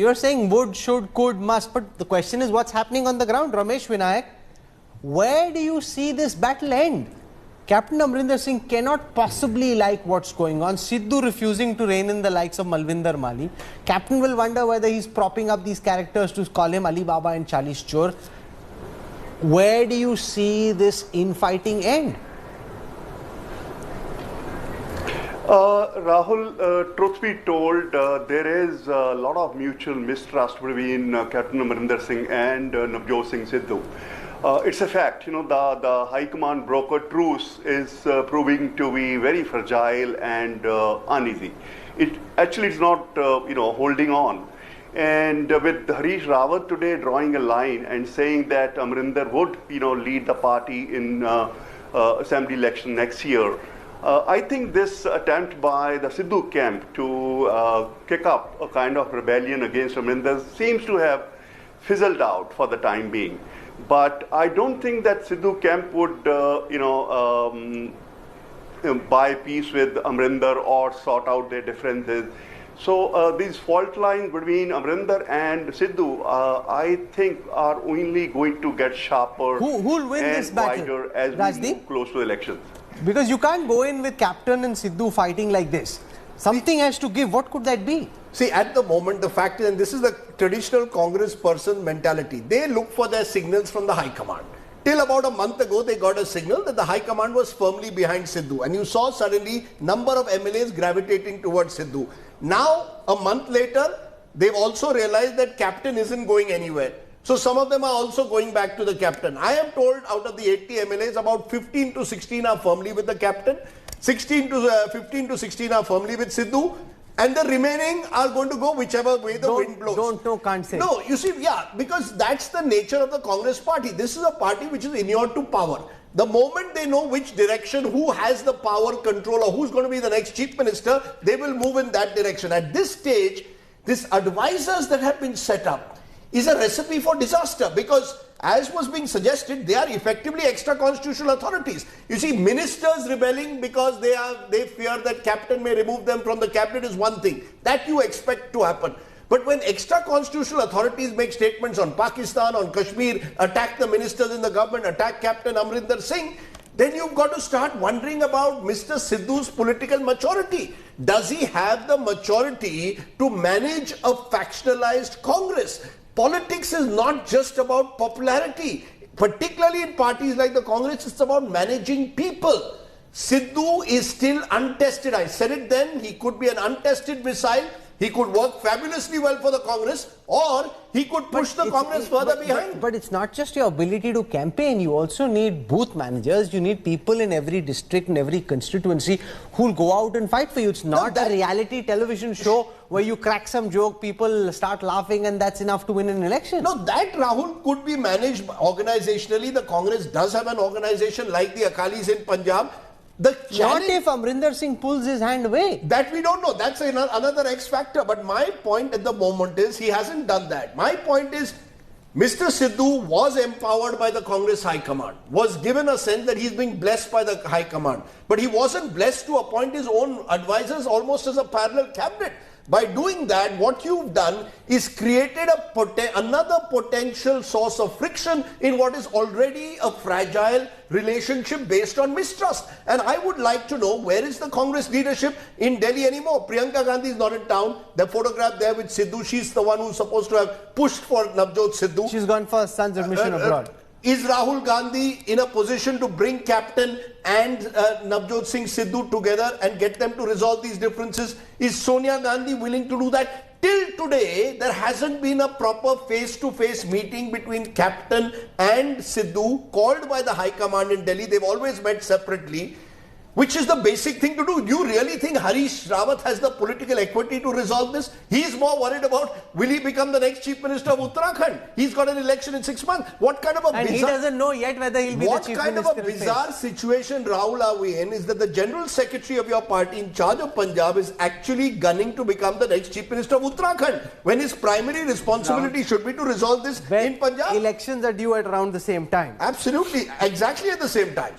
you're saying would, should, could, must, but the question is what's happening on the ground. Ramesh Vinayak, where do you see this battle end? Captain Amarinder Singh cannot possibly like what's going on. Sidhu refusing to rein in the likes of Malvinder Mali. Captain will wonder whether he's propping up these characters to call him Ali Baba and Chalis Chor. Where do you see this infighting end? Rahul, truth be told, there is a lot of mutual mistrust between Captain Amarinder Singh and Navjot Singh Sidhu. It's a fact, the High Command broker truce is proving to be very fragile and uneasy. It actually is not, holding on. And with Harish Rawat today drawing a line and saying that Amarinder would, lead the party in assembly election next year, I think this attempt by the Sidhu camp to kick up a kind of rebellion against Amarinder seems to have fizzled out for the time being. But I don't think that Sidhu camp would, buy peace with Amarinder or sort out their differences. So these fault lines between Amarinder and Sidhu, I think, are only going to get sharper Who'll win and this battle, wider as Rajdeep? we move close to elections. Because you can't go in with Captain and Sidhu fighting like this. Something has to give. What could that be? See, at the moment, the fact is, and this is the traditional Congress person mentality, they look for their signals from the High Command. Till about a month ago, they got a signal that the High Command was firmly behind Sidhu. And you saw suddenly number of MLAs gravitating towards Sidhu. Now, a month later, they've also realized that Captain isn't going anywhere. So some of them are also going back to the Captain. I am told out of the 80 MLAs, about 15 to 16 are firmly with the Captain. 15 to 16 are firmly with Sidhu. And the remaining are going to go whichever way the wind blows. Don't know, can't say. No, you see, because that's the nature of the Congress party. This is a party which is inured to power. The moment they know which direction, who has the power, control, or who's going to be the next chief minister, they will move in that direction. At this stage, these advisors that have been set up is a recipe for disaster, because as was being suggested, they are effectively extra constitutional authorities. You see, ministers rebelling because they fear that Captain may remove them from the cabinet is one thing. That you expect to happen. But when extra constitutional authorities make statements on Pakistan, on Kashmir, attack the ministers in the government, attack Captain Amarinder Singh, then you've got to start wondering about Mr. Sidhu's political maturity. Does he have the maturity to manage a factionalized Congress? Politics is not just about popularity. Particularly in parties like the Congress, it's about managing people. Sidhu is still untested. I said it then, he could be an untested missile. He could work fabulously well for the Congress, or he could push the Congress further behind. But it's not just your ability to campaign. You also need booth managers. You need people in every district, in every constituency who'll go out and fight for you. It's not a reality television show where you crack some joke, people start laughing, and that's enough to win an election. No, that, Rahul, could be managed organizationally. The Congress does have an organization like the Akalis in Punjab. Not if Amarinder Singh pulls his hand away. That we don't know. That's another X factor. But my point at the moment is he hasn't done that. My point is Mr. Sidhu was empowered by the Congress High Command, was given a sense that he's being blessed by the High Command. But he wasn't blessed to appoint his own advisors almost as a parallel cabinet. By doing that, what you've done is created another potential source of friction in what is already a fragile relationship based on mistrust. And I would like to know, where is the Congress leadership in Delhi anymore? Priyanka Gandhi is not in town. The photograph there with Sidhu, she's the one who's supposed to have pushed for Navjot Sidhu. She's gone for son's admission abroad. Is Rahul Gandhi in a position to bring Captain and Navjot Singh Sidhu together and get them to resolve these differences? Is Sonia Gandhi willing to do that? Till today, there hasn't been a proper face-to-face meeting between Captain and Sidhu called by the High Command in Delhi. They've always met separately, which is the basic thing to do. You really think Harish Rawat has the political equity to resolve this? He's more worried about, will he become the next Chief Minister of Uttarakhand? He's got an election in 6 months. What kind of a And he doesn't know yet whether he'll be the Chief Minister. What kind of a bizarre situation, Rahul, are we in, is that the General Secretary of your party in charge of Punjab is actually gunning to become the next Chief Minister of Uttarakhand, when his primary responsibility should be to resolve this in Punjab. Elections are due at around the same time. Absolutely, exactly at the same time.